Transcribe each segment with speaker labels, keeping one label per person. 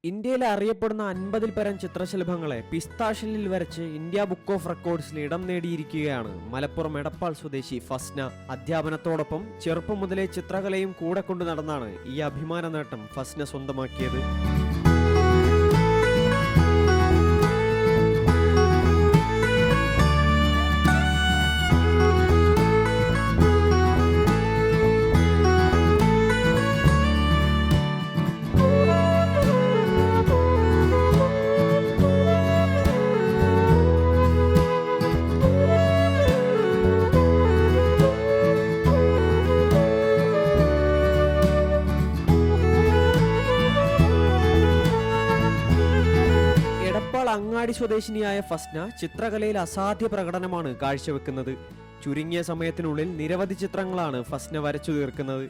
Speaker 1: ഇന്ത്യയിൽ അറിയപ്പെടുന്ന 50-ൽ പരം ചിത്രശലഭങ്ങളെ പിസ്താഷലിൽ വരച്ച് ഇന്ത്യ ബുക്ക് ഓഫ് റെക്കോർഡ്സിൽ ഇടം നേടിയിരിക്കുകയാണ് മലപ്പുറം എടപ്പാൾ സ്വദേശി ഫസ്ന. അധ്യാപനത്തോടൊപ്പം ചെറുപ്പം മുതലേ ചിത്രകലയും കൂടെ കൊണ്ടു നടന്നാണ് ഈ അഭിമാന നേട്ടം ഫസ്ന സ്വന്തമാക്കിയത്. അങ്ങാടി സ്വദേശിനിയായ ഫസ്ന ചിത്രകലയിൽ അസാധ്യ പ്രകടനമാണ് കാഴ്ചവെക്കുന്നത്. ചുരുങ്ങിയ സമയത്തിനുള്ളിൽ നിരവധി ചിത്രങ്ങളാണ് ഫസ്ന വരച്ചു തീർക്കുന്നത്.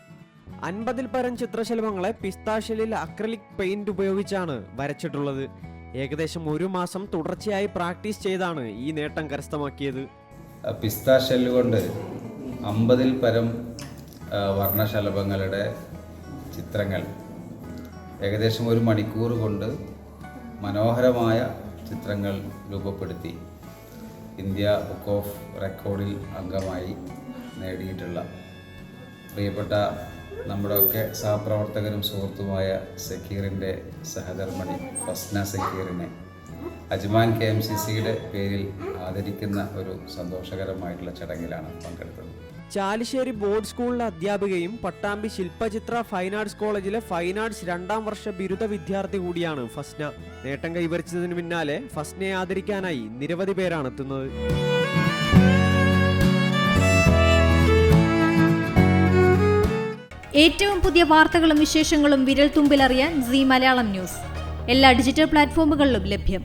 Speaker 1: 50-ൽ പരം ചിത്രശലഭങ്ങളെ പിസ്താഷലിൽ അക്രലിക് പെയിന്റ് ഉപയോഗിച്ചാണ് വരച്ചിട്ടുള്ളത്. ഏകദേശം 1 മാസം തുടർച്ചയായി പ്രാക്ടീസ് ചെയ്താണ് ഈ നേട്ടം കരസ്ഥമാക്കിയത്.
Speaker 2: പിസ്താഷെല്ല് കൊണ്ട് 50-ൽ പരം വർണ്ണശലഭങ്ങളുടെ ചിത്രങ്ങൾ ഏകദേശം 1 മണിക്കൂർ കൊണ്ട് മനോഹരമായ ചിത്രങ്ങൾ രൂപപ്പെടുത്തി ഇന്ത്യ ബുക്ക് ഓഫ് റെക്കോർഡിൽ അംഗമായി നേടിയിട്ടുള്ള പ്രിയപ്പെട്ട നമ്മുടെയൊക്കെ സഹപ്രവർത്തകരും സുഹൃത്തുമായ സക്കീറിൻ്റെ സഹധർമ്മിണി ഫസ്ന സക്കീറിനെ അജ്മാൻ KMCCയുടെ പേരിൽ ആദരിക്കുന്ന ഒരു സന്തോഷകരമായിട്ടുള്ള ചടങ്ങിലാണ് പങ്കെടുത്തത്.
Speaker 1: ചാലിശ്ശേരി ബോർഡ് സ്കൂളിലെ അധ്യാപികയും പട്ടാമ്പി ശില്പചിത്ര ഫൈൻ ആർട്സ് കോളേജിലെ ഫൈൻ ആർട്സ് 2ാം വർഷ ബിരുദ വിദ്യാർത്ഥി കൂടിയാണ് ഫസ്ന. നേട്ടം കൈവരിച്ചതിന് പിന്നാലെ ഫസ്നയെ ആദരിക്കാനായി നിരവധി പേരാണ് എത്തുന്നത്.
Speaker 3: ഏറ്റവും പുതിയ വാർത്തകളും വിശേഷങ്ങളും വിരൽ തുമ്പിലറിയാൻ സീ മലയാളം ന്യൂസ് എല്ലാ ഡിജിറ്റൽ പ്ലാറ്റ്ഫോമുകളിലും ലഭ്യം.